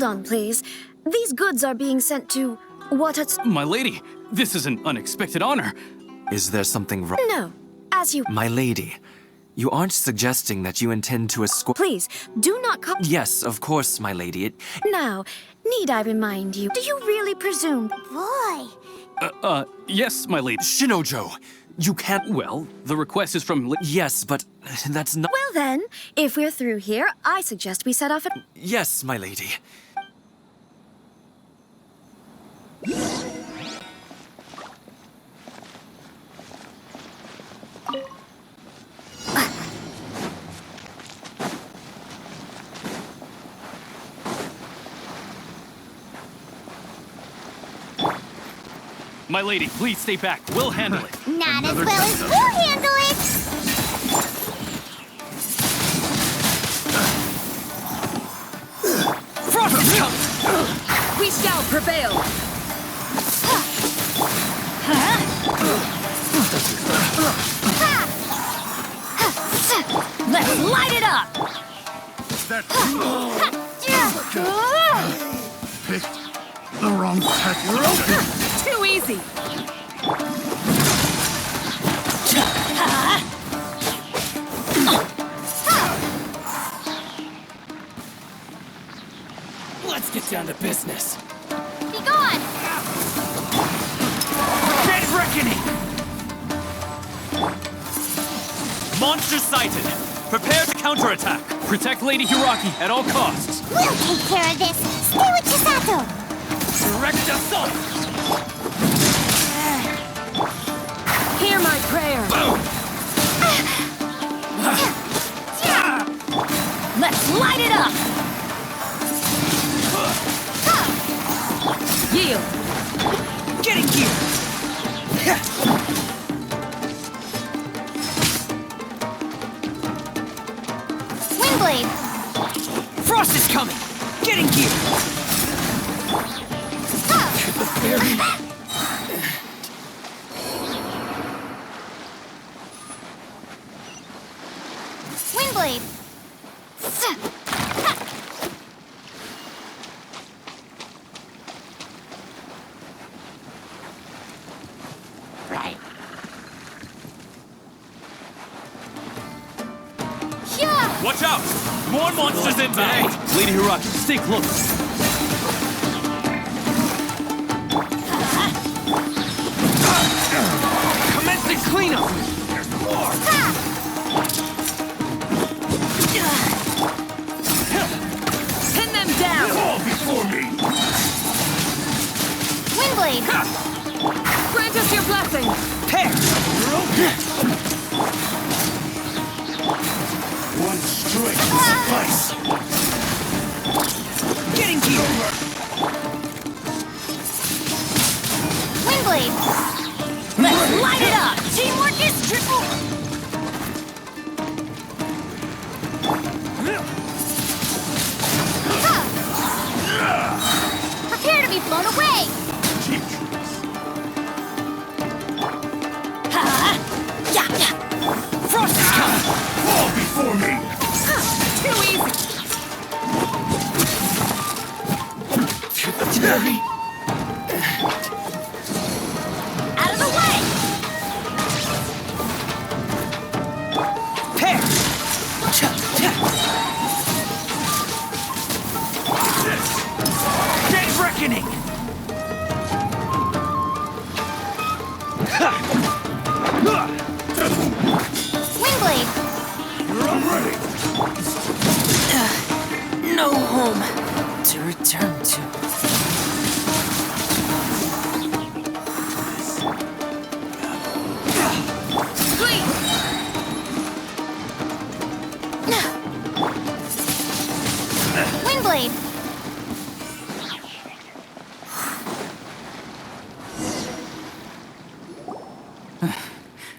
Hold on, please. These goods are being sent to My lady, this is an unexpected honor. Is there something wrong? No, as you... My lady, you aren't suggesting that you intend to escort... Please, do not come... Yes, of course, my lady. Now, need I remind you, do you really presume... Boy. Yes, my lady. Shinojo, you can't... Well, the request is from... Yes, but that's not... Well then, if we're through here, I suggest we set off at... Yes, my lady. My lady, please stay back. We'll handle it. Not as well as we'll handle it! Frost is coming! We shall prevail! Let's light it up! Picked the wrong technique. Too easy! Let's get down to business. Be gone! Dead reckoning! Monster sighted. Prepare to counterattack. Protect Lady Hiraki at all costs. We'll take care of this! Stay with Chisato! Direct assault! Hear my prayer! Let's light it up! Yield! Getting here! Windblade! Frost is coming! Getting gear! Windblade! Right. Yeah! Watch out! More monsters inbound! Lady Hiraki, stay close! Commencing cleanup! There's more! Pin them down! All before me. Windblade! Grant us your blessing! Pair! One strike will suffice. Getting gear! Windblade! Let's light it up! Teamwork is triple! Prepare to be blown away! Frost is coming! All before me. Too easy! Out of the way! Pair! Dead reckoning! Windblade! I'm ready. No home to return to. Windblade!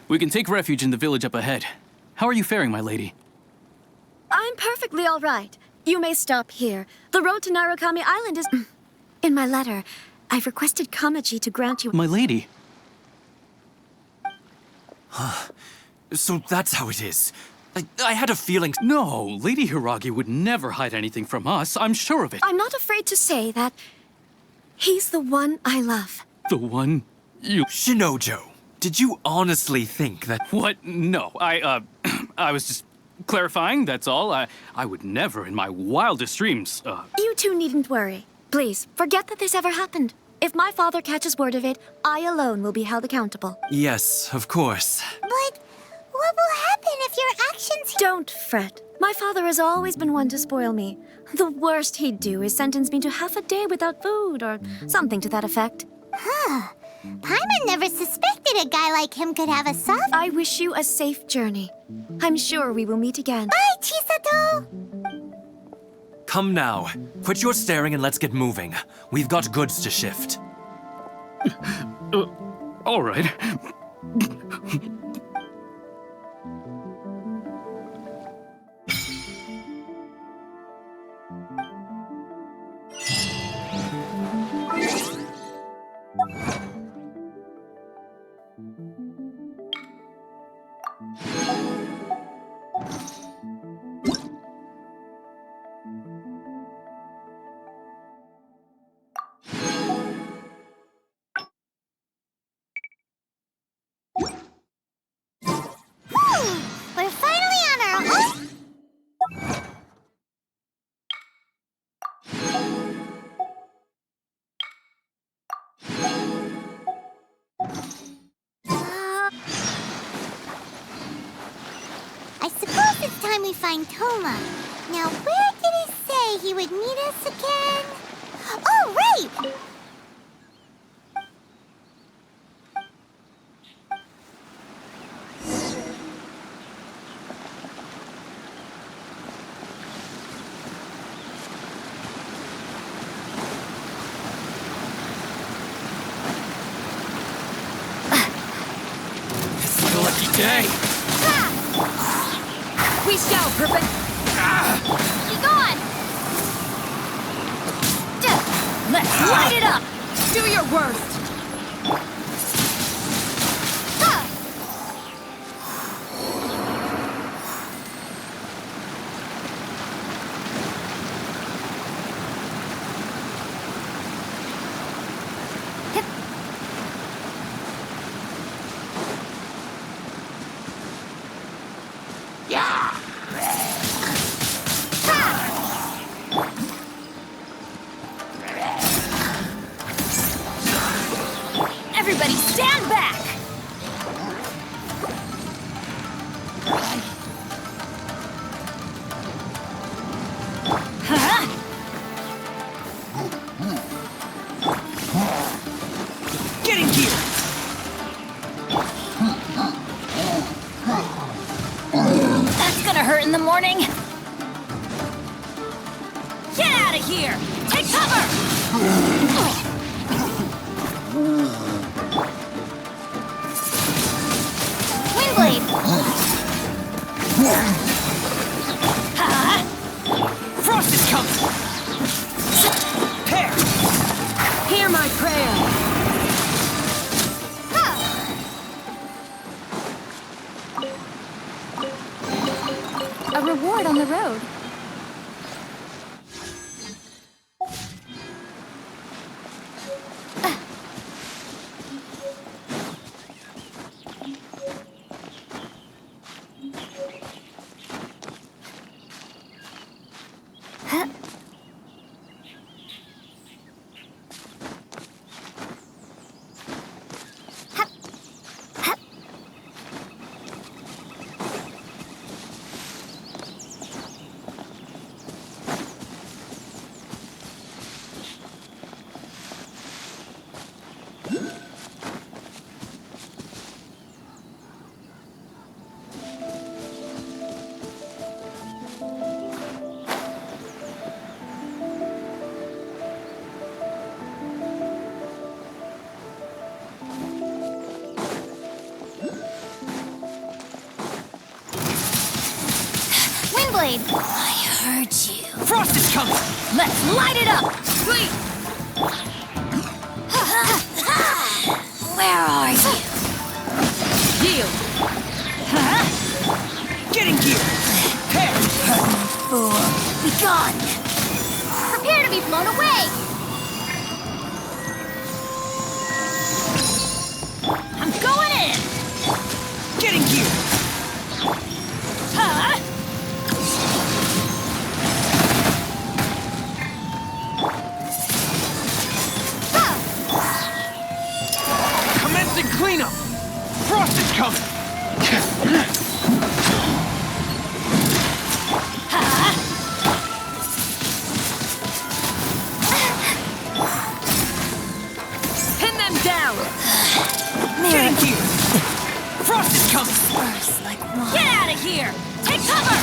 We can take refuge in the village up ahead. How are you faring, my lady? I'm perfectly all right. You may stop here. The road to Narukami Island is... In my letter, I've requested Kamaji to grant you... My lady? So that's how it is. I had a feeling. No, Lady Hiragi would never hide anything from us. I'm sure of it. I'm not afraid to say that he's the one I love. The one you... Shinojo, did you honestly think that. What? No, I was just clarifying, that's all. I would never in my wildest dreams, You two needn't worry. Please, forget that this ever happened. If my father catches word of it, I alone will be held accountable. Yes, of course. But what will happen if your actions... Don't fret. My father has always been one to spoil me. The worst he'd do is sentence me to half a day without food or something to that effect. Huh. Paimon never suspected a guy like him could have a soft... I wish you a safe journey. I'm sure we will meet again. Bye, Chisato! Come now. Quit your staring and let's get moving. We've got goods to shift. all right. We're finally on our own... I suppose it's time we find Toma. Now, where did he say he would meet us again? Oh, right! This is a lucky day. We shall perfect. Be gone! Let's light it up. Do your worst. Everybody stand back! Huh? Get in here! That's gonna hurt in the morning. Get out of here! Take cover! Windblade! Frost is coming! Prepare! Hear my prayer. A reward on the road. Windblade! I heard you. Frost is coming! Let's light it up! Sweet! Where are you? Yield! Get Getting gear! Hey! Fool, be gone! Prepare to be blown away! I'm going in! Getting gear! Huh? Commencing cleanup! Frost is coming! Pin them down! Getting gear! Frost is coming! Burst like one. Get out of here! Take cover!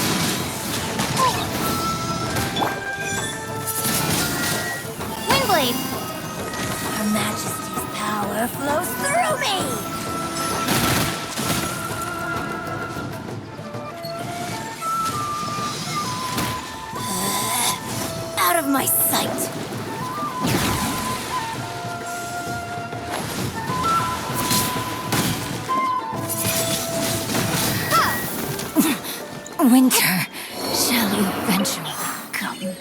Windblade! Her Majesty's power flows through me! Out of my sight! Winter shall eventually come.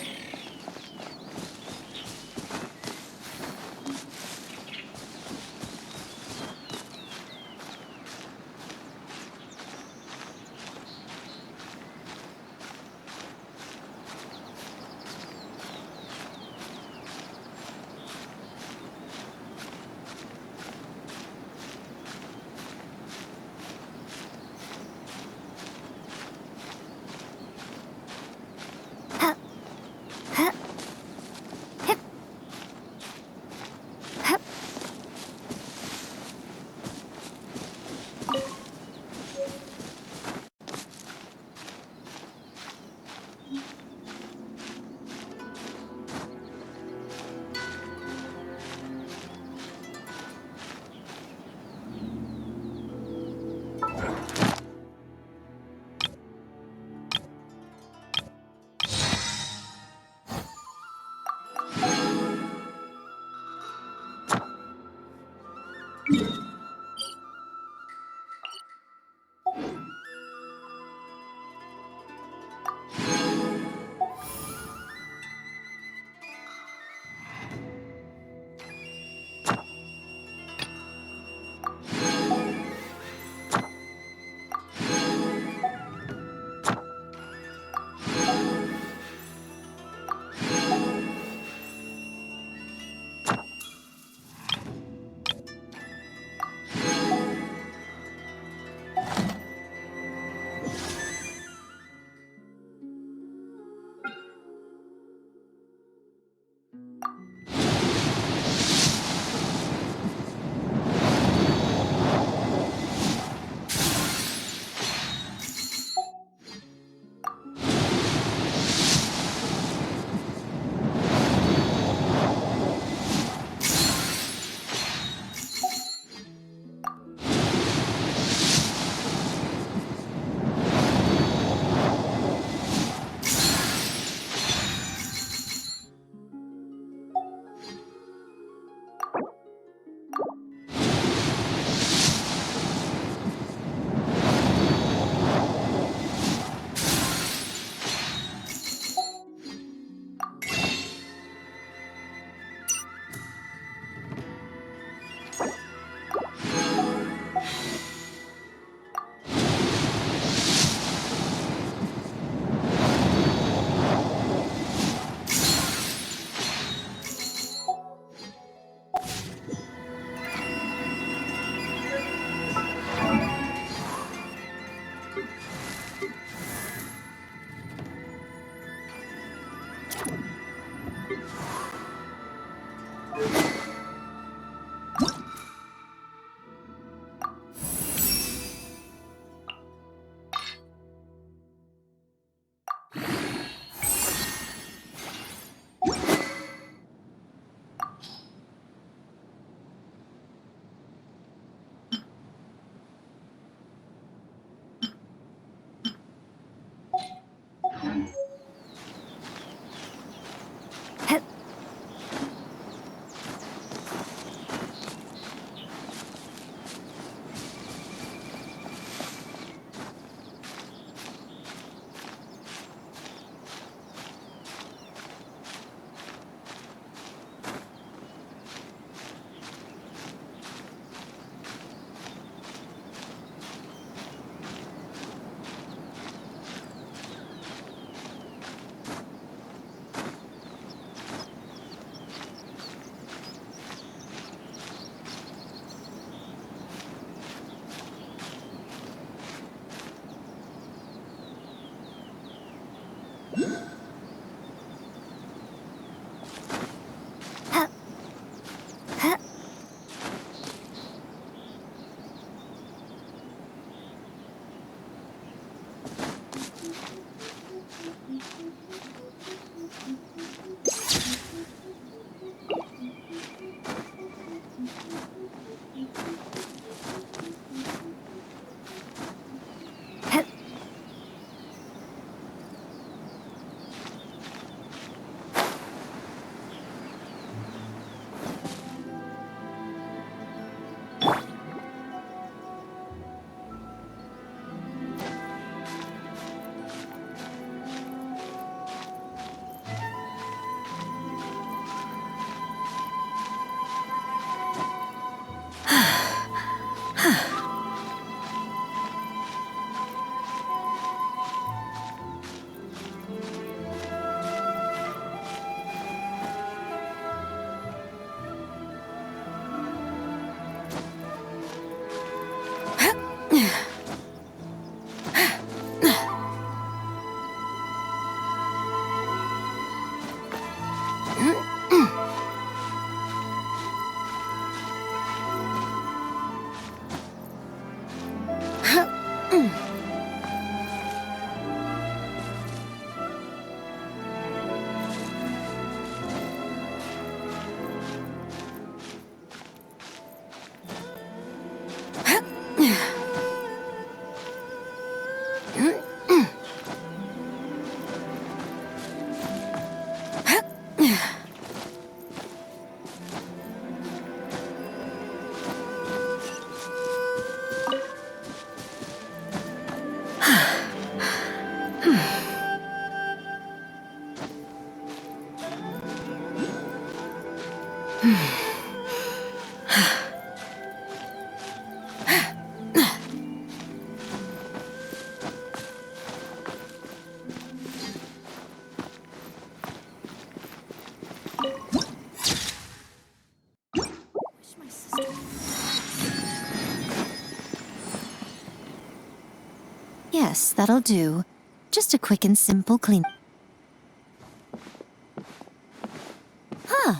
Yes, that'll do. Just a quick and simple clean.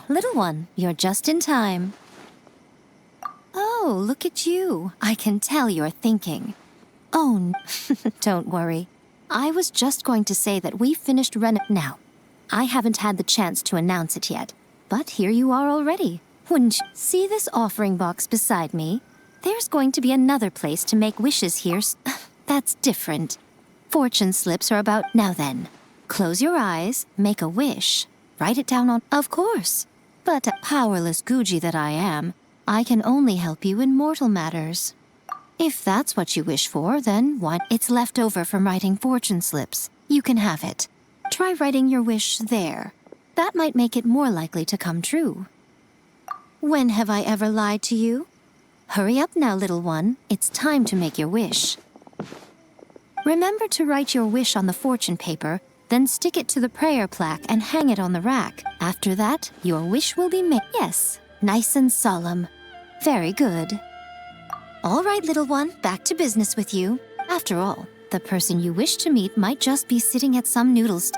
Little one, you're just in time. Oh, look at you. I can tell you're thinking. Oh, don't worry. I was just going to say that we finished now. I haven't had the chance to announce it yet, but here you are already. Wouldn't you see this offering box beside me? There's going to be another place to make wishes here. That's different. Fortune slips are about now then. Close your eyes, make a wish, write it down on. Of course. But powerless Guji that I am, I can only help you in mortal matters. If that's what you wish for, then why? It's left over from writing fortune slips. You can have it. Try writing your wish there. That might make it more likely to come true. When have I ever lied to you? Hurry up now, little one. It's time to make your wish. Remember to write your wish on the fortune paper, then stick it to the prayer plaque and hang it on the rack. After that, your wish will be made. Yes, nice and solemn. Very good. All right, little one, back to business with you. After all, the person you wish to meet might just be sitting at some noodles.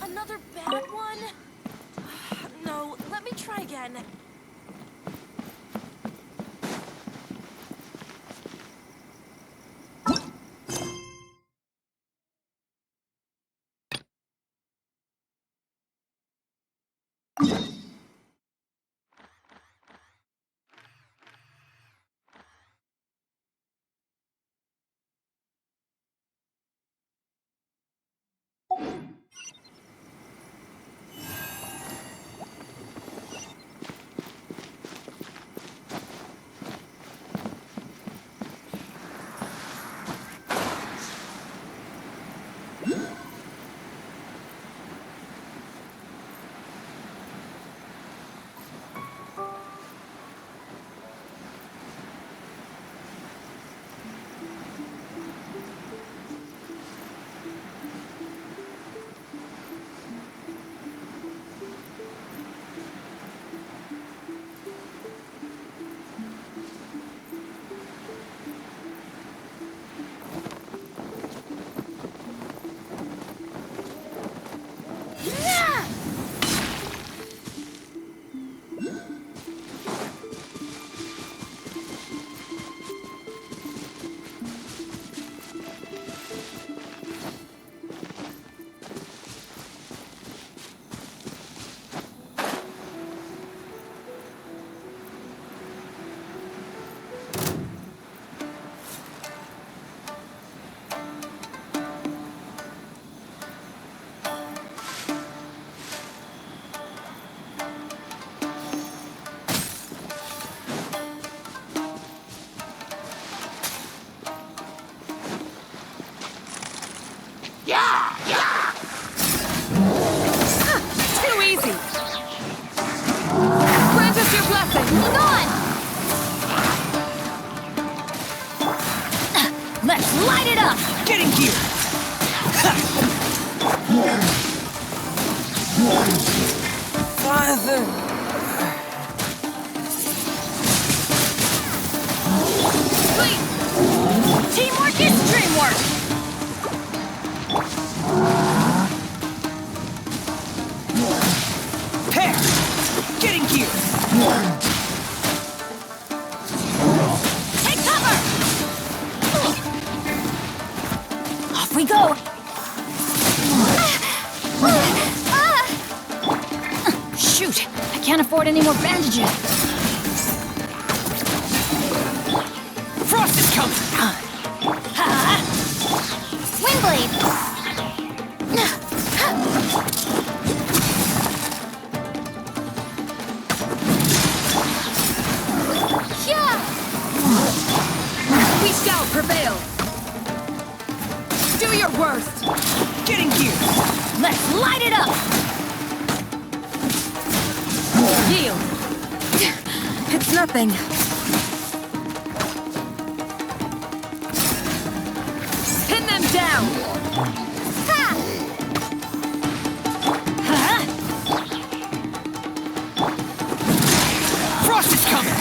Another bad one? No, let me try again. Too easy! Grant us your blessing! Hold on! Let's light it up! Get in here! Father... Pair! Getting gear! Take cover! Off we go! Shoot! I can't afford any more bandages. Frost is coming! Windblade! We shall prevail! Do your worst! Getting gear! Let's light it up! Heal! It's nothing. Pin them down! Huh? Frost is coming!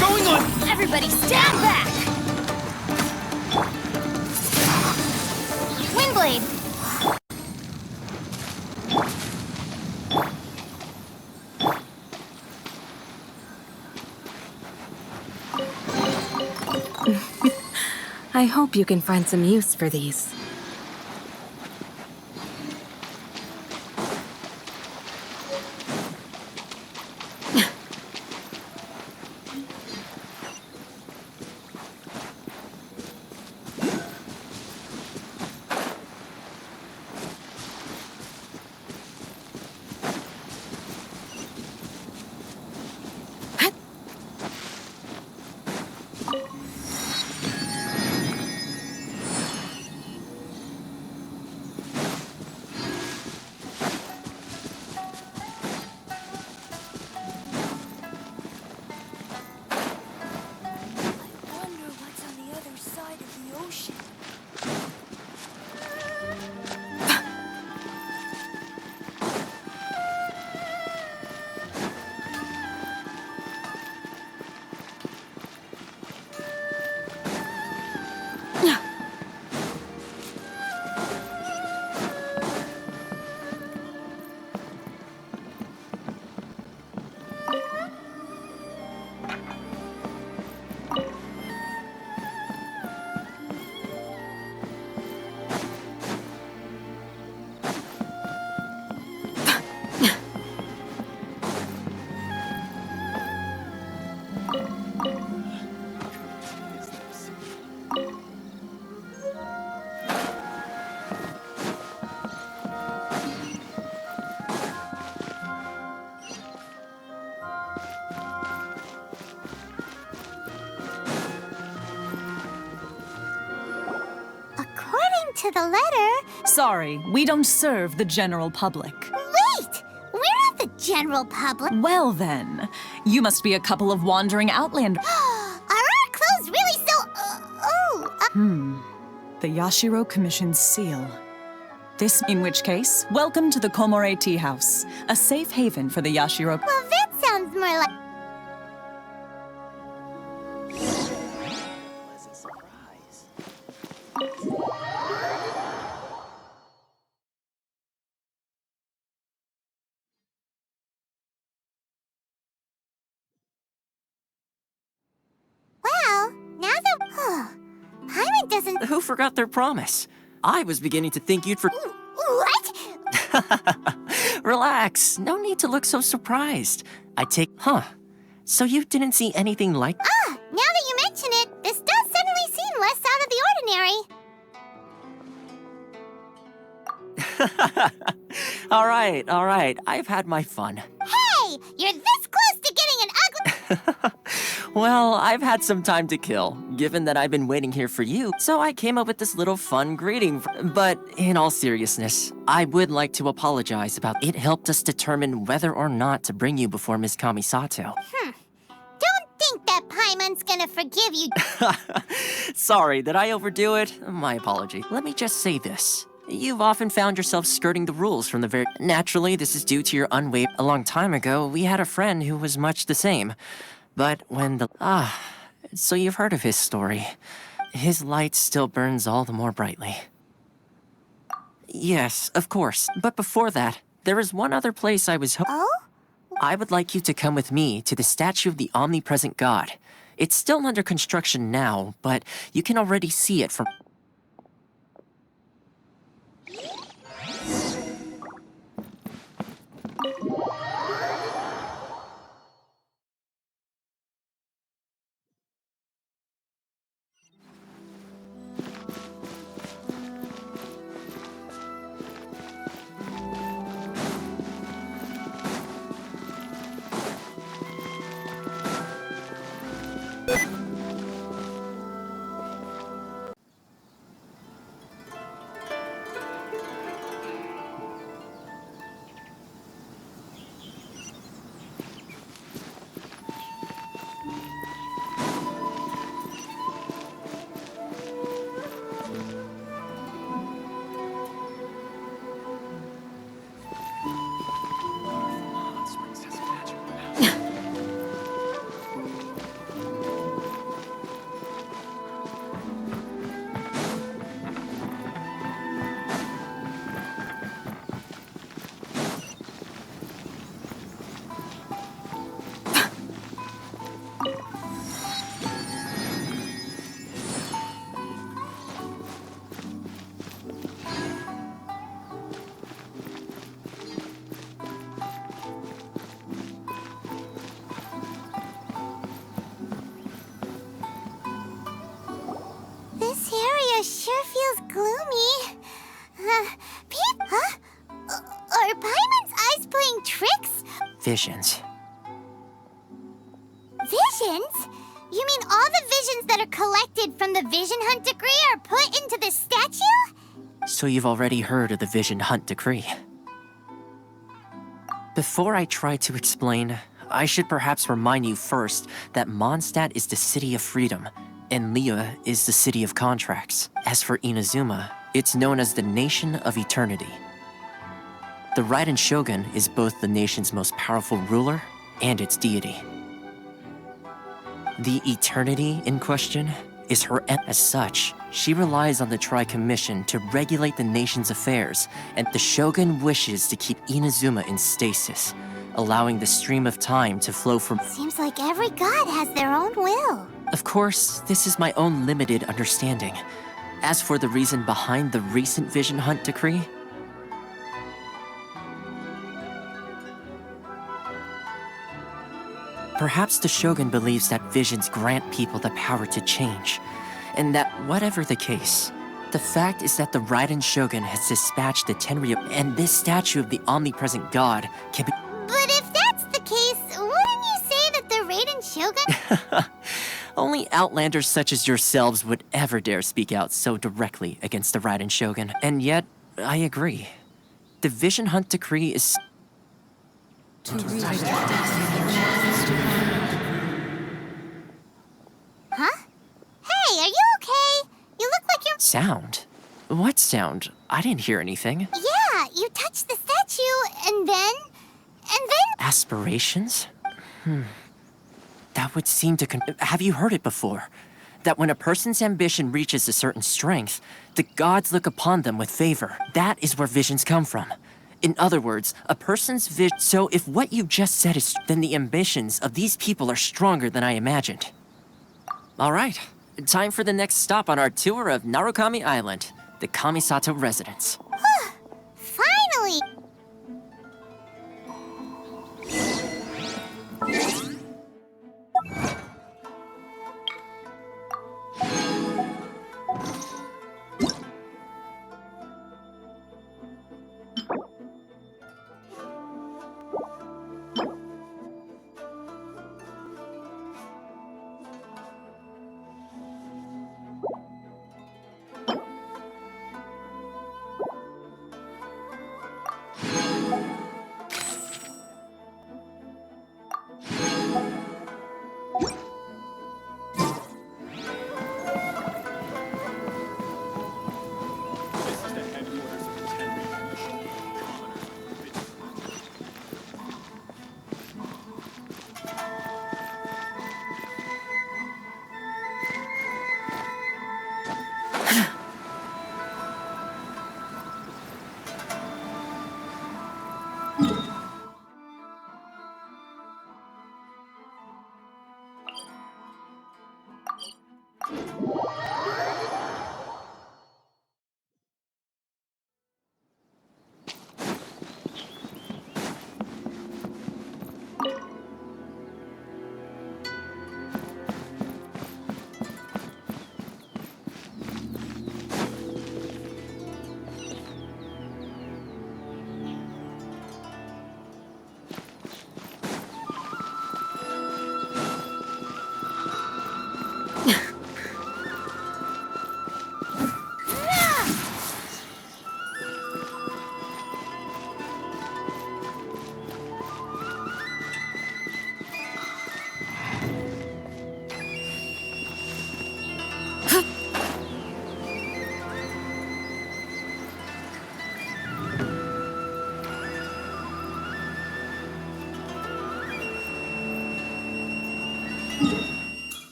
Going on! Everybody stand back! Windblade! I hope you can find some use for these. Wonder what's on the other side of the ocean. According to the letter... Sorry, we don't serve the general public. Wait! We're not the general public. Well then, you must be a couple of wandering outlanders. Are our clothes really so... The Yashiro Commission's seal. This, in which case, welcome to the Komore Tea House, a safe haven for the Yashiro. Well, that sounds more like... Well, now that... Paimon doesn't... Who forgot their promise? I was beginning to think you'd What? Relax. No need to look so surprised. So you didn't see anything like... Now that you mention it, this does suddenly seem less out of the ordinary. All right. I've had my fun. Hey! You're this close to getting an ugly... Well, I've had some time to kill, given that I've been waiting here for you, so I came up with this little fun greeting. But in all seriousness, I would like to apologize about it. Helped us determine whether or not to bring you before Miss Kamisato. Don't think that Paimon's gonna forgive you. Sorry, did I overdo it? My apology. Let me just say this. You've often found yourself skirting the rules from the very... Naturally, this is due to your unwavering... A long time ago, we had a friend who was much the same. But when the... So you've heard of his story. his light still burns all the more brightly. Yes, of course. But before that, there is one other place I was Oh? I would like you to come with me to the statue of the omnipresent god. It's still under construction now, but you can already see it from... This area sure feels gloomy. Huh? Are Paimon's eyes playing tricks? Visions. Visions? You mean all the visions that are collected from the Vision Hunt Decree are put into the statue? So you've already heard of the Vision Hunt Decree. Before I try to explain, I should perhaps remind you first that Mondstadt is the city of freedom, and Liyue is the city of contracts. As for Inazuma, it's known as the Nation of Eternity. The Raiden Shogun is both the nation's most powerful ruler and its deity. The Eternity in question is her as such, she relies on the Tri-Commission to regulate the nation's affairs, and the Shogun wishes to keep Inazuma in stasis, allowing the stream of time to flow from... Seems like every god has their own will. Of course, this is my own limited understanding. As for the reason behind the recent Vision Hunt Decree, perhaps the Shogun believes that visions grant people the power to change, and that whatever the case, the fact is that the Raiden Shogun has dispatched the Tenryou, and this statue of the omnipresent god can be... But if that's the case, wouldn't you say that the Raiden Shogun... Only outlanders such as yourselves would ever dare speak out so directly against the Raiden Shogun, and yet, I agree. The Vision Hunt Decree is... Huh? Hey, are you okay? You look like you're... Sound? What sound? I didn't hear anything. Yeah, you touched the statue, and then... Aspirations? That would seem to have you heard it before? That when a person's ambition reaches a certain strength, the gods look upon them with favor. That is where visions come from. In other words, a person's vision... So if what you just said is... then the ambitions of these people are stronger than I imagined. All right, time for the next stop on our tour of Narukami Island, the Kamisato residence. Finally!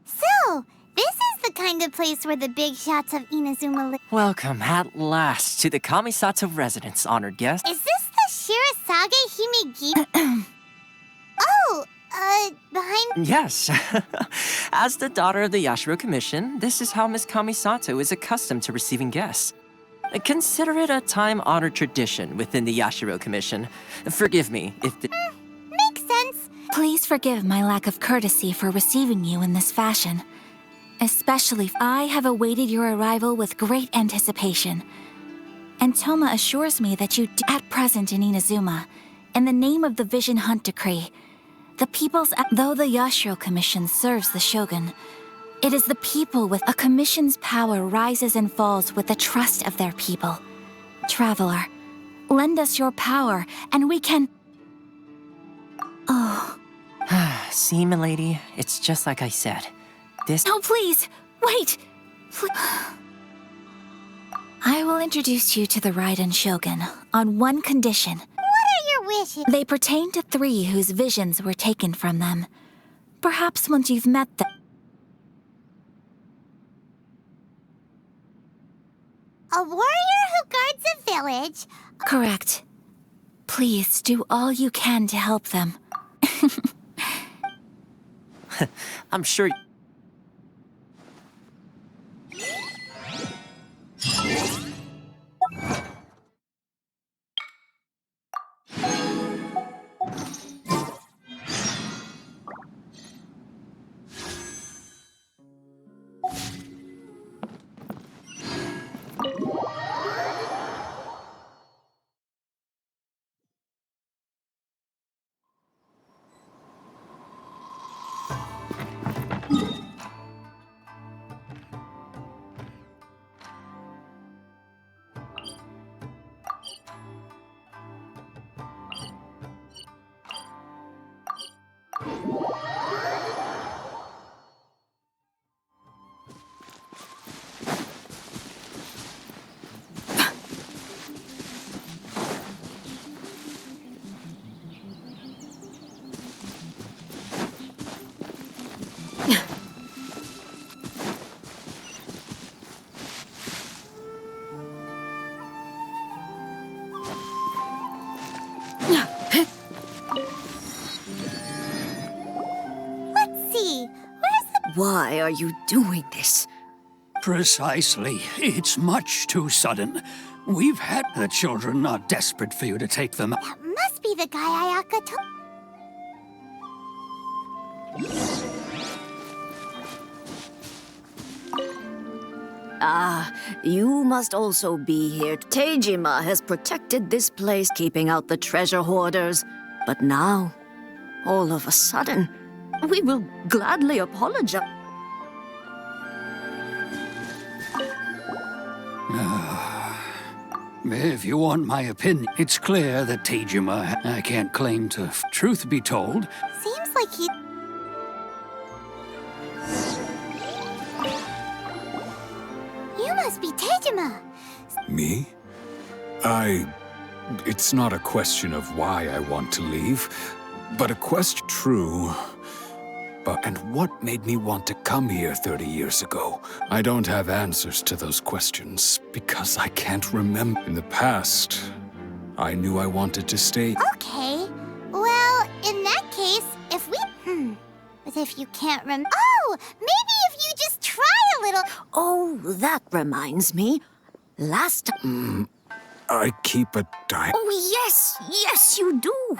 So, this is the kind of place where the big shots of Inazuma live. Welcome at last to the Kamisato residence, honored guest. Is this the Shirazage Himegi? Oh, behind... Yes. As the daughter of the Yashiro Commission, this is how Miss Kamisato is accustomed to receiving guests. Consider it a time-honored tradition within the Yashiro Commission. Forgive me if the... Makes sense. Please forgive my lack of courtesy for receiving you in this fashion. Especially if I have awaited your arrival with great anticipation. And Toma assures me that you at present in Inazuma, in the name of the Vision Hunt Decree, the people's... Though the Yashiro Commission serves the Shogun, it is the people with a commission's power rises and falls with the trust of their people. Traveler, lend us your power, and we can... Oh... See, milady, it's just like I said. This... No, please! Wait! I will introduce you to the Raiden Shogun on one condition. What are your wishes? They pertain to 3 whose visions were taken from them. Perhaps once you've met them... A warrior who guards a village. Correct. Please do all you can to help them. I'm sure... Let's see. Where's the... Why are you doing this? Precisely. It's much too sudden. We've had the children are desperate for you to take them. That must be the guy Ayaka told... Ah, you must also be here. Teijima has protected this place, keeping out the treasure hoarders. But now, all of a sudden, we will gladly apologize. If you want my opinion, it's clear that Teijima, I can't claim to... Truth be told, Seems like he... You must be Teijima. Me? It's not a question of why I want to leave, but a question... True. And what made me want to come here 30 years ago? I don't have answers to those questions, because I can't remember. In the past, I knew I wanted to stay. Okay. Well, in that case, if we... But if you can't Oh! Maybe if you just try a little... Oh, that reminds me. Last... I keep a diary. Oh, yes, you do.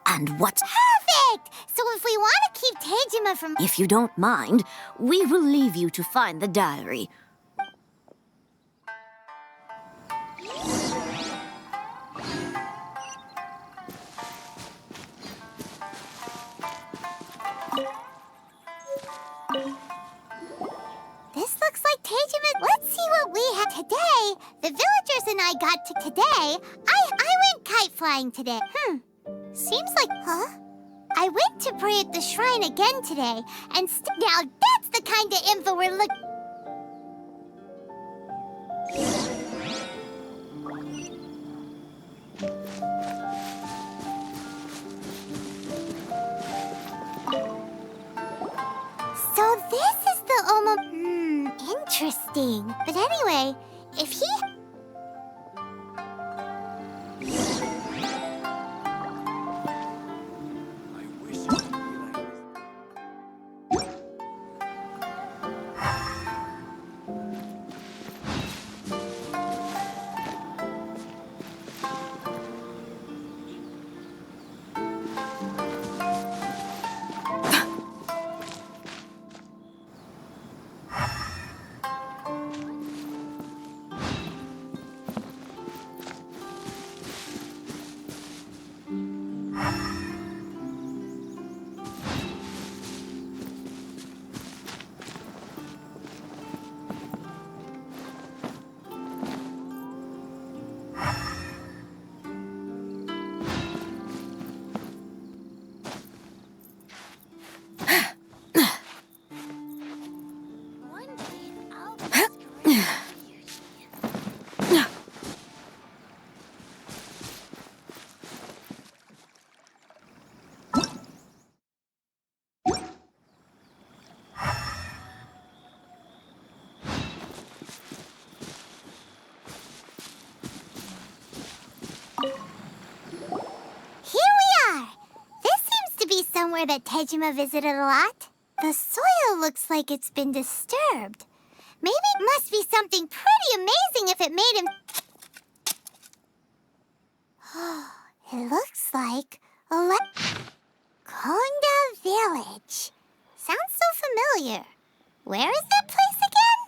And what's... Perfect! So if we want to keep Tejima from... If you don't mind, we will leave you to find the diary. This looks like Tejima. Let's see what we have today. The villagers and I got to today. I went kite flying today. Seems like... Huh? I went to pray at the shrine again today, and now that's the kind of info we're looking... So this is the interesting. But anyway, if he... Somewhere that Tejima visited a lot. The soil looks like it's been disturbed. Maybe it must be something pretty amazing if it made him... It looks like Konda Village. Sounds so familiar. Where is that place again?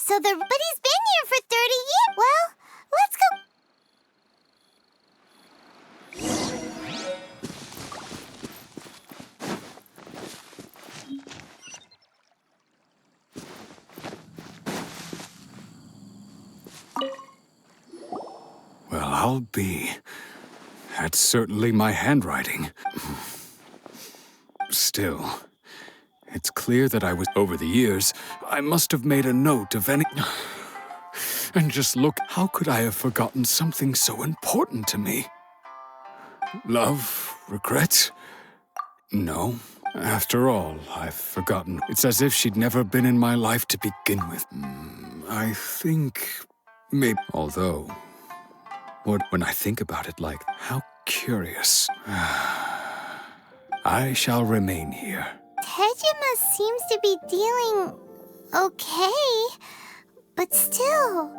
But he's been here for 30 years. Well, let's go... Well, I'll be. That's certainly my handwriting. Still, it's clear that I was... Over the years, I must have made a note of any... And just look, how could I have forgotten something so important to me? Love? Regret? No. After all, I've forgotten. It's as if she'd never been in my life to begin with. I think... maybe... Although... when I think about it, like, how curious. I shall remain here. Tejima seems to be dealing... okay. But still...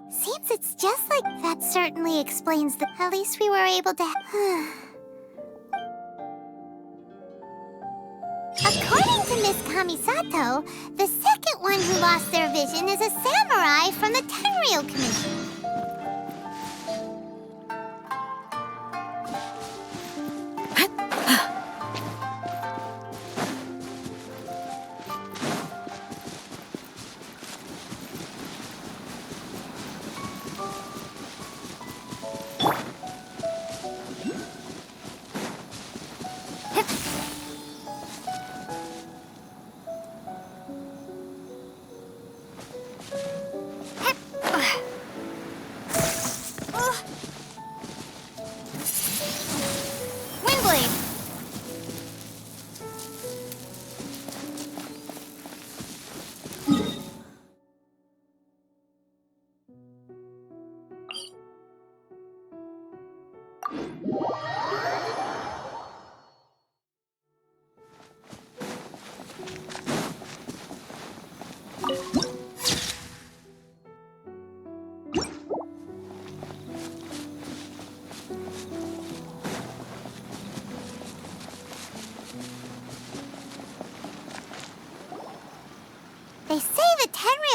Seems it's just like... That certainly explains the... At least we were able to... According to Miss Kamisato, the second one who lost their vision is a samurai from the Tenryou Commission.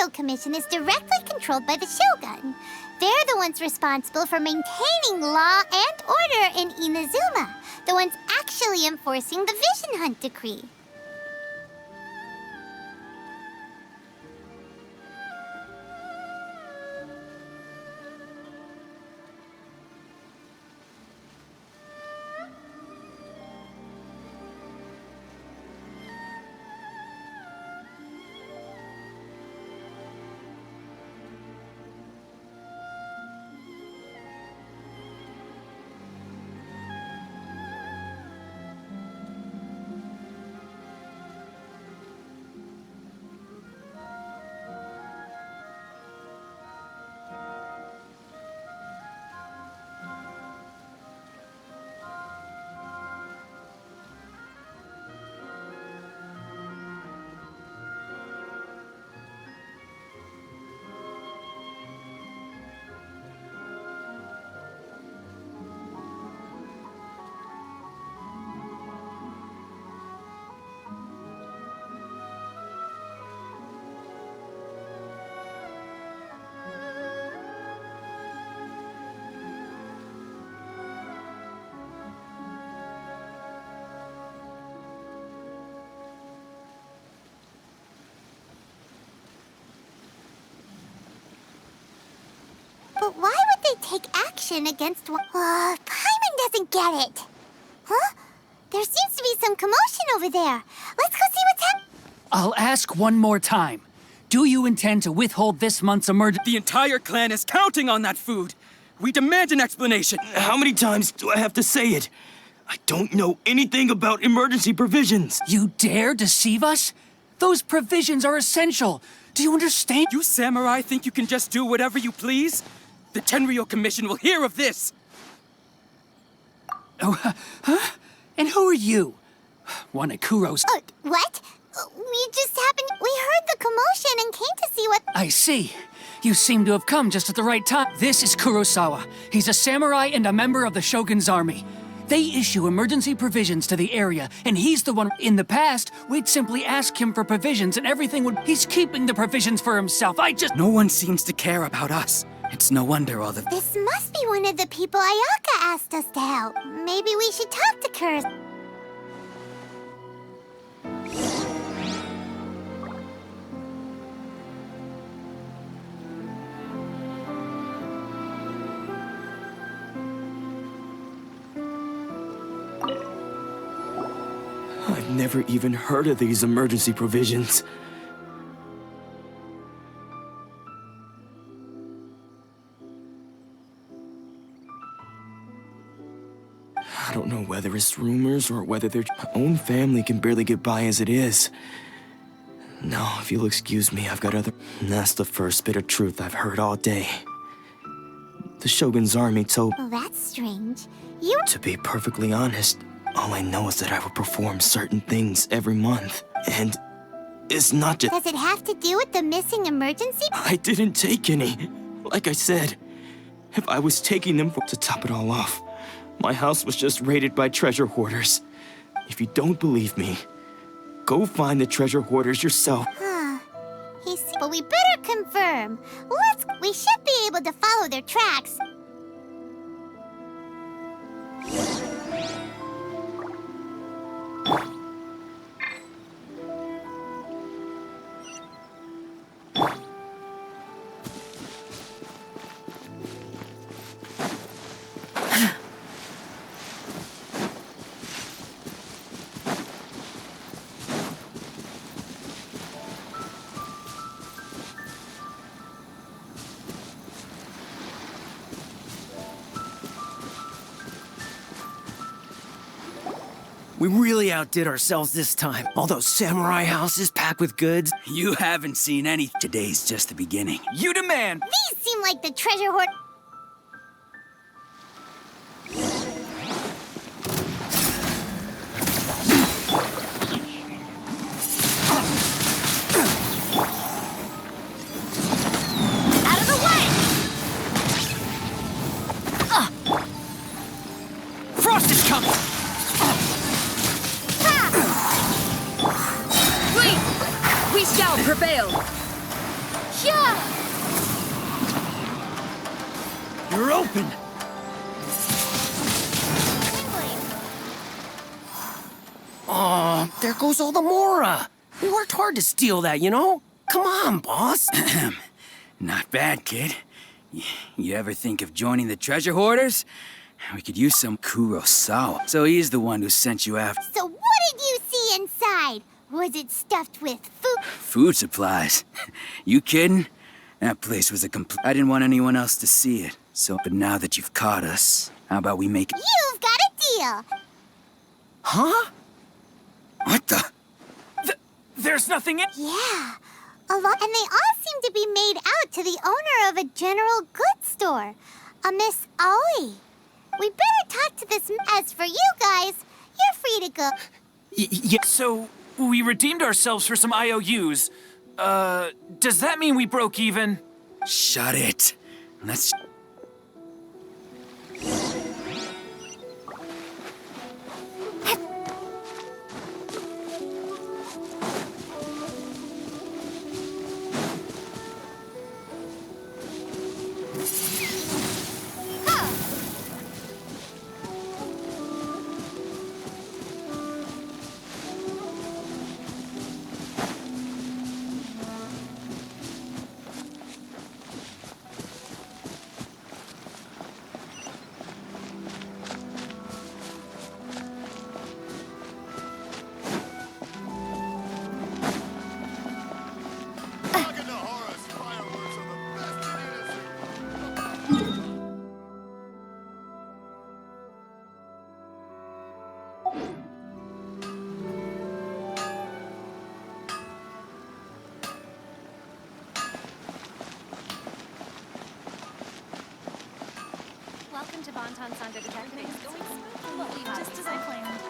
Imperial Commission is directly controlled by the Shogun. They're the ones responsible for maintaining law and order in Inazuma, the ones actually enforcing the Vision Hunt Decree. But why would they take action against one? Paimon doesn't get it. Huh? There seems to be some commotion over there. Let's go see what's happening. I'll ask one more time. Do you intend to withhold this month's emergency? The entire clan is counting on that food. We demand an explanation. How many times do I have to say it? I don't know anything about emergency provisions. You dare deceive us? Those provisions are essential. Do you understand? You samurai think you can just do whatever you please? The Tenryou Commission will hear of this! Oh, huh? And who are you? One of Kuro's... What? We heard the commotion and came to see what... I see. You seem to have come just at the right time. This is Kurosawa. He's a samurai and a member of the Shogun's army. They issue emergency provisions to the area, and he's the one... In the past, we'd simply ask him for provisions and everything would... He's keeping the provisions for himself. No one seems to care about us. It's no wonder all the... This must be one of the people Ayaka asked us to help. Maybe we should talk to Kurs. I've never even heard of these emergency provisions. I don't know whether it's rumors or whether their own family can barely get by as it is. No, if you'll excuse me, I've got other... That's the first bit of truth I've heard all day. The Shogun's army told... Oh, that's strange. To be perfectly honest, all I know is that I will perform certain things every month. And it's not just... Does it have to do with the missing emergency? I didn't take any. Like I said, if I was taking them to top it all off, my house was just raided by treasure hoarders. If you don't believe me, go find the treasure hoarders yourself. But we better confirm. We should be able to follow their tracks. We really outdid ourselves this time. All those samurai houses packed with goods. You haven't seen any. Today's just the beginning. You demand! These seem like the treasure hoard... Out of the way! Frost is coming! We shall prevail! Yeah! You're open! Oh, there goes all the Mora! We worked hard to steal that, you know? Come on, boss! Not bad, kid. You ever think of joining the treasure hoarders? We could use some Kurosawa. So he's the one who sent you after. So what did you see inside? Was it stuffed with food? Food supplies. You kidding? That place was a complete... I didn't want anyone else to see it. So, but now that you've caught us, how about we make it... You've got a deal! Huh? What the... There's nothing in... Yeah. And they all seem to be made out to the owner of a general goods store. A Miss Aoi. We better talk to this... As for you guys, you're free to go. Yeah, so we redeemed ourselves for some IOUs. Does that mean we broke even? Shut it. Let's... Welcome to Bonton Sanga Detective. Going smoothly, just as I planned.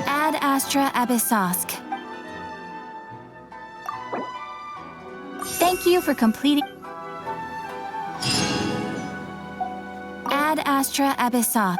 Ad Astra Abyssosk. Thank you for completing... Ad Astra Abyssosk.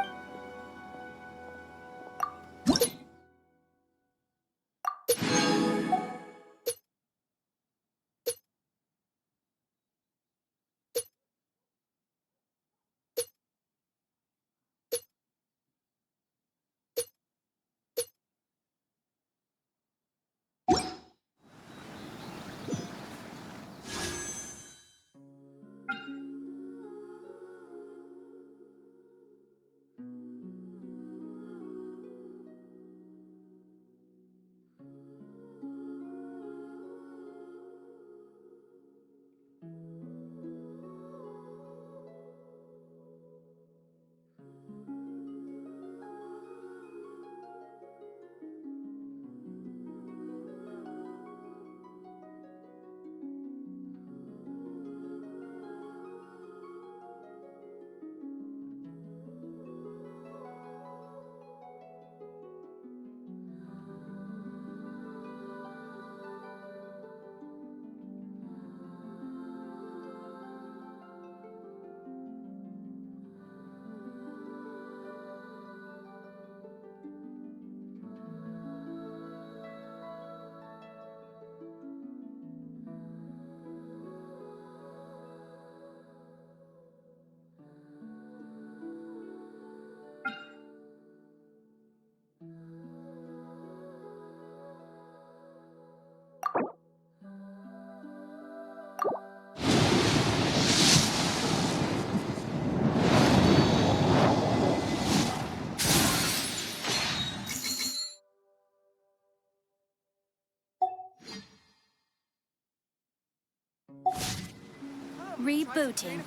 rebooting.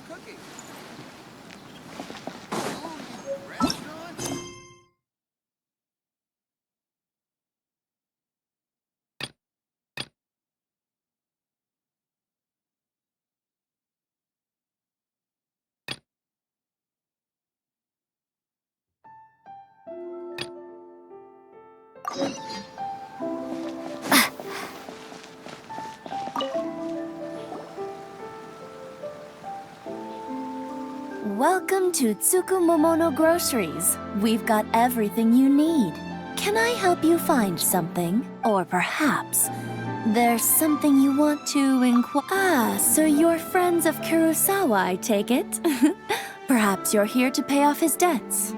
Welcome to Tsukumomono Groceries. We've got everything you need. Can I help you find something? Or perhaps there's something you want to inquire? Ah, so you're friends of Kurosawa, I take it? Perhaps you're here to pay off his debts.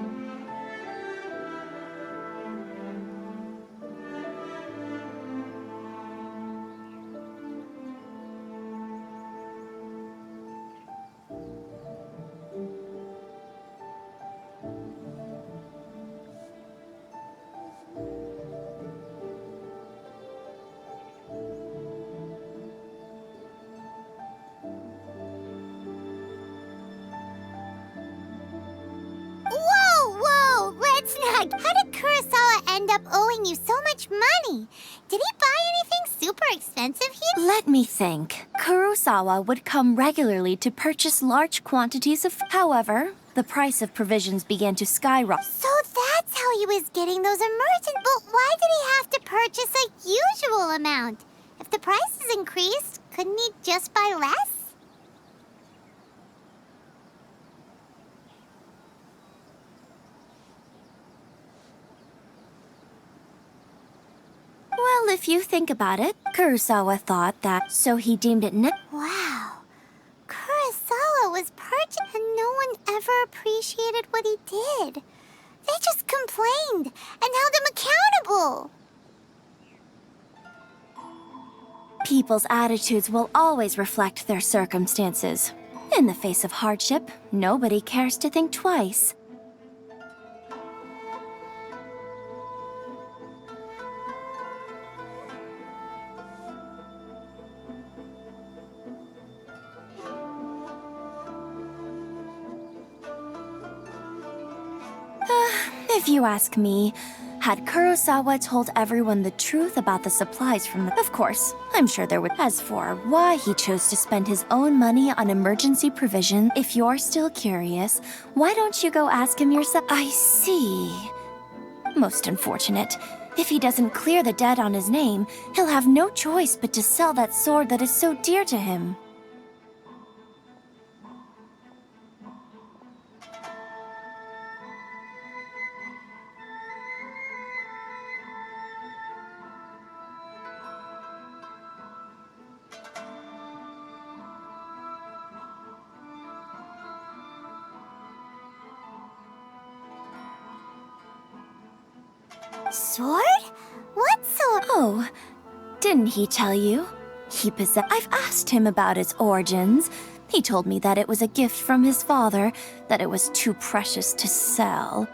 Whoa! Let's not. How did Kurosawa end up owing you so much money? Did he buy anything super expensive here? Let me think. Kurosawa would come regularly to purchase large quantities of... However, the price of provisions began to skyrocket. So that's how he was getting those emergent. But why did he have to purchase a usual amount? If the prices increased, couldn't he just buy less? Well, if you think about it, Kurosawa thought that, so he deemed it Wow. Kurosawa was purchased and no one ever appreciated what he did. They just complained and held him accountable. People's attitudes will always reflect their circumstances. In the face of hardship, nobody cares to think twice. If you ask me, had Kurosawa told everyone the truth about the supplies from the... Of course, I'm sure there would... As for why he chose to spend his own money on emergency provision, if you're still curious, why don't you go ask him yourself? I see. Most unfortunate. If he doesn't clear the debt on his name, he'll have no choice but to sell that sword that is so dear to him. Sword? What sword? Oh, didn't he tell you? I've asked him about its origins. He told me that it was a gift from his father, that it was too precious to sell.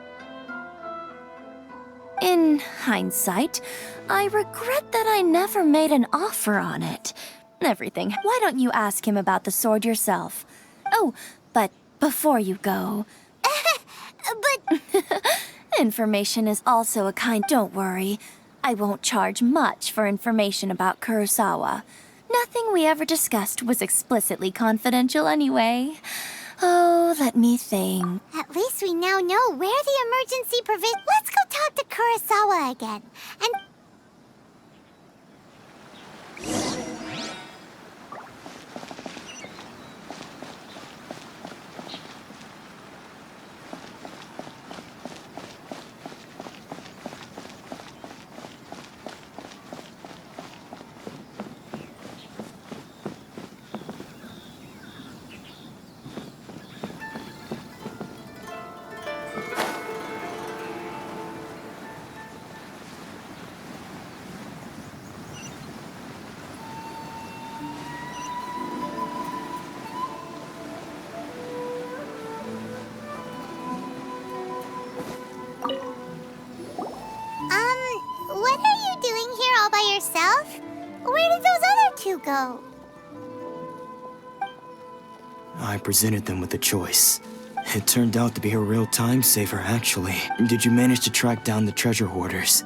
In hindsight, I regret that I never made an offer on it. Everything. Why don't you ask him about the sword yourself? Oh, but before you go... But... Information is also a kind... Don't worry. I won't charge much for information about Kurosawa. Nothing we ever discussed was explicitly confidential anyway. Oh, let me think. At least we now know where the emergency provision... Let's go talk to Kurosawa again. And... what are you doing here all by yourself? Where did those other two go? I presented them with a choice. It turned out to be a real time saver, actually. Did you manage to track down the treasure hoarders?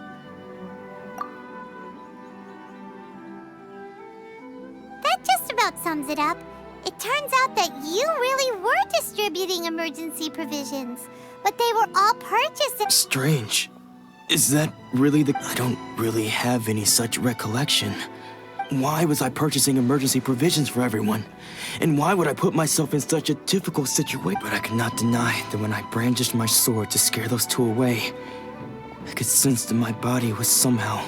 That just about sums it up. It turns out that you really were distributing emergency provisions, but they were all purchased at— Strange. Is that really the— I don't really have any such recollection. Why was I purchasing emergency provisions for everyone? And why would I put myself in such a difficult situation? But I could not deny that when I brandished my sword to scare those two away, I could sense that my body was somehow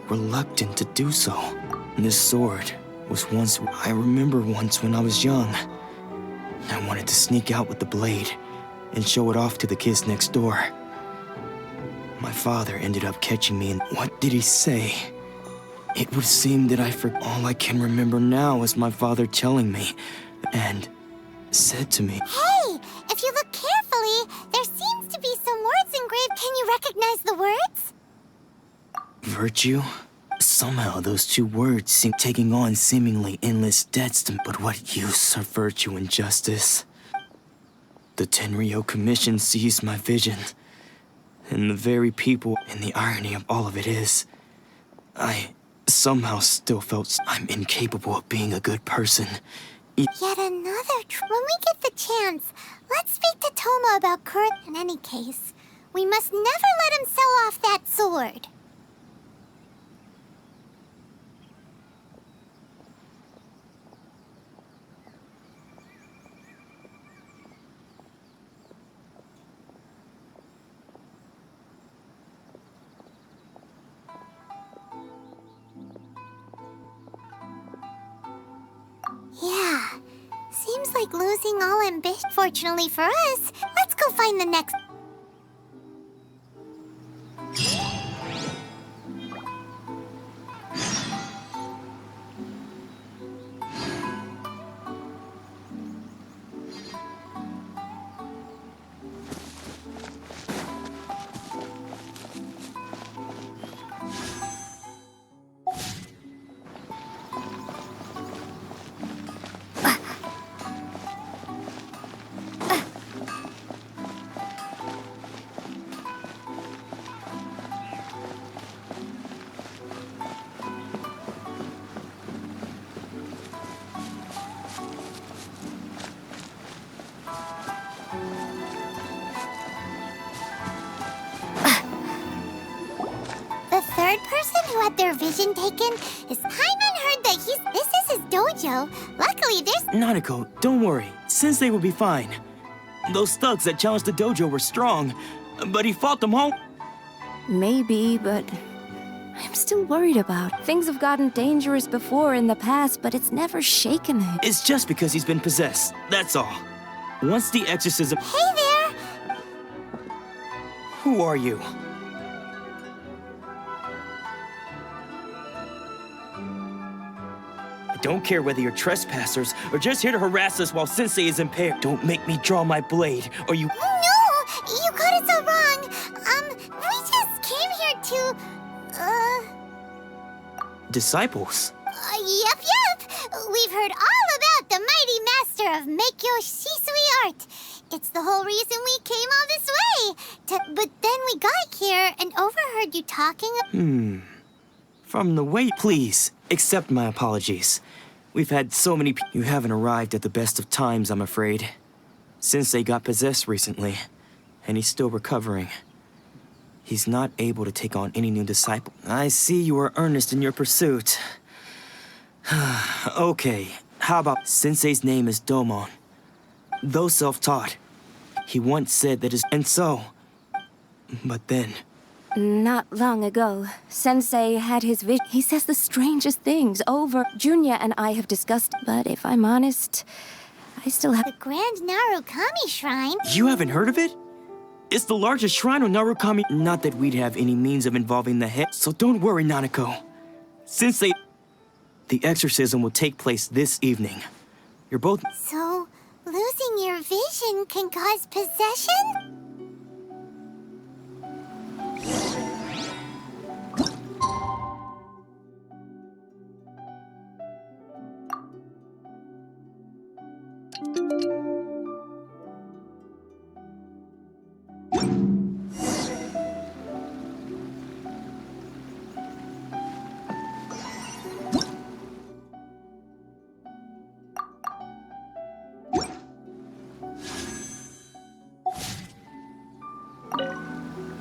reluctant to do so. And this sword was once— I remember once when I was young, I wanted to sneak out with the blade and show it off to the kids next door. My father ended up catching me, and what did he say? It would seem that I forgot. All I can remember now is my father telling me, and said to me, Hey, if you look carefully, there seems to be some words engraved. Can you recognize the words? virtue? Somehow those two words seem taking on seemingly endless debts to me. But what use are virtue and justice? The Tenryou Commission sees my vision, and the very people, and the irony of all of it is, I somehow still felt I'm incapable of being a good person. Yet another when we get the chance, let's speak to Toma about Kurt. In any case, we must never let him sell off that sword. Yeah, seems like losing all ambition. Fortunately for us, let's go find the next. The third person who had their vision taken is Paimon heard that this is his dojo. Luckily, there's— Nanako, don't worry. Sensei will be fine. Those thugs that challenged the dojo were strong, but he fought them all. Maybe, but I'm still worried about. Things have gotten dangerous before in the past, but it's never shaken him. It's just because he's been possessed, that's all. Once the exorcism— Hey there! Who are you? I don't care whether you're trespassers or just here to harass us while Sensei is impaired. Don't make me draw my blade, or you— No! You got it so wrong. We just came here to, Disciples? Yep. We've heard all about the mighty master of Meikyo Shisui art. It's the whole reason we came all this way. But then we got here and overheard you talking. From the way— Please, accept my apologies. We've had so many You haven't arrived at the best of times, I'm afraid. Sensei got possessed recently, and he's still recovering. He's not able to take on any new disciple. I see you are earnest in your pursuit. Okay, how about— Sensei's name is Domon. Though self-taught, he once said that his— And so— But then— Not long ago, Sensei had his vision. He says the strangest things over. Junya and I have discussed, but if I'm honest, I still have— The Grand Narukami Shrine. You haven't heard of it? It's the largest shrine on Narukami. Not that we'd have any means of involving the head, so don't worry, Nanako. Sensei— The exorcism will take place this evening. You're both— So, losing your vision can cause possession?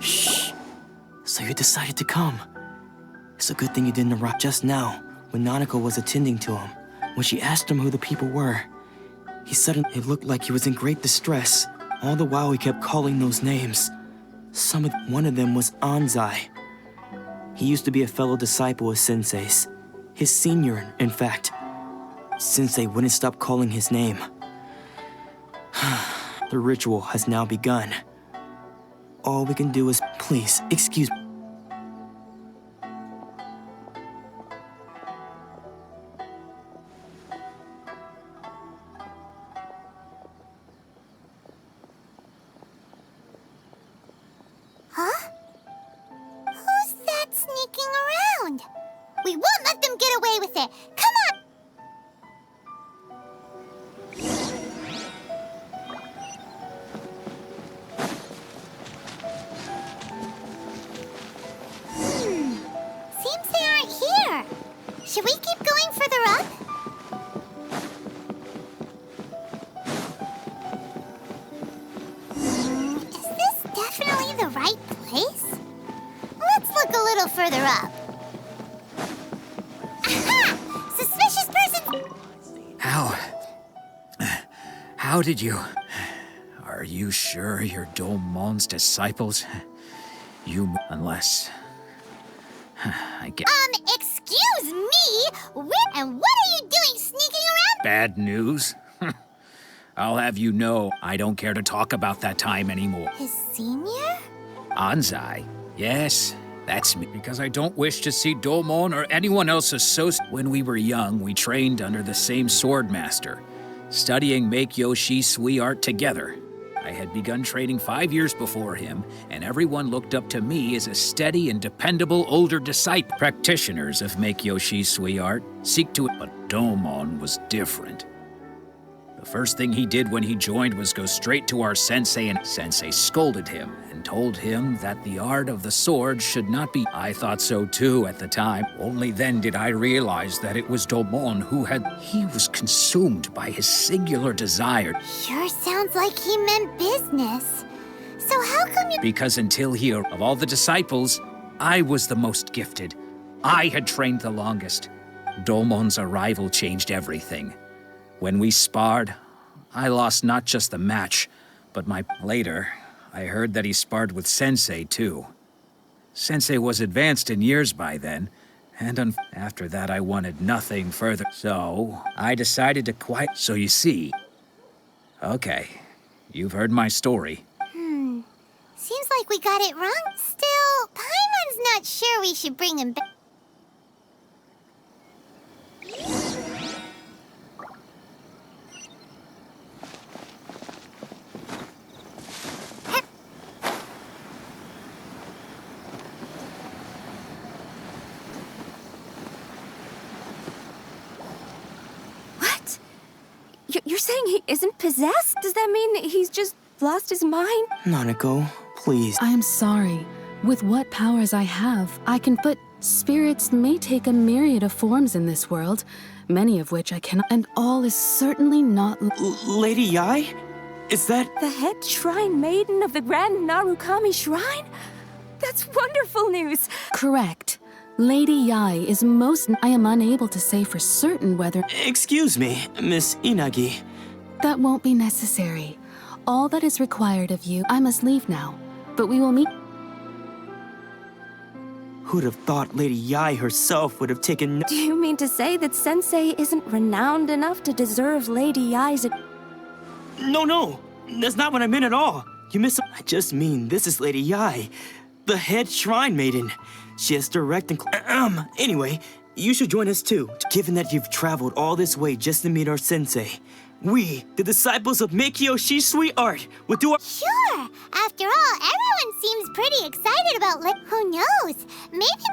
Shh. So you decided to come. It's a good thing you didn't arrive just now, when Nanako was attending to him. When she asked him who the people were, it looked like he was in great distress. All the while he kept calling those names. One of them was Anzai. He used to be a fellow disciple of Sensei's. His senior, in fact. Sensei wouldn't stop calling his name. The ritual has now begun. All we can do is, please, excuse me. Huh? Who's that sneaking around? We won't let them get away with it. Come on! Seems they aren't here. Should we keep going further up? Is this definitely the right place? Let's look a little further up. Aha! Suspicious person! How did you... Are you sure you're Domon's disciples? Unless... I get... Excuse me? And what are you doing sneaking around? Bad news? I'll have you know, I don't care to talk about that time anymore. His senior? Anzai? Yes, that's me. Because I don't wish to see Domon or anyone else associated. When we were young, we trained under the same sword master, studying Meikyo Shisui art together. I had begun training 5 years before him, and everyone looked up to me as a steady and dependable older disciple. Practitioners of Meikyo Shisui art seek to... But Domon was different. The first thing he did when he joined was go straight to our sensei, and Sensei scolded him and told him that the art of the sword should not be... I thought so too at the time. Only then did I realize that it was Domon who had... He was consumed by his singular desire. Sure sounds like he meant business. So how come you... Because until he... Of all the disciples, I was the most gifted. I had trained the longest. Domon's arrival changed everything. When we sparred, I lost not just the match, but my... Later, I heard that he sparred with Sensei, too. Sensei was advanced in years by then, and after that I wanted nothing further. So, I decided to quiet... So you see... Okay, you've heard my story. Seems like we got it wrong. Still, Paimon's not sure we should bring him back. You're saying he isn't possessed? Does that mean he's just lost his mind? Nanako, please. I am sorry. With what powers I have, I can put... Spirits may take a myriad of forms in this world, many of which I cannot... And all is certainly not... Lady Yai? Is that... The head shrine maiden of the Grand Narukami Shrine? That's wonderful news! Correct. Lady Yai is most... I am unable to say for certain whether... Excuse me, Miss Inagi. That won't be necessary. All that is required of you... I must leave now, but we will meet... Who'd have thought Lady Yai herself would have taken... Do you mean to say that Sensei isn't renowned enough to deserve Lady Yai's... No, that's not what I meant at all. You miss... I just mean this is Lady Yai, the head shrine maiden. She has direct and... Anyway, you should join us too. Given that you've traveled all this way just to meet our sensei, we, the disciples of Meikyo Shisui art, will do our... Sure! After all, everyone seems pretty excited about who knows? Maybe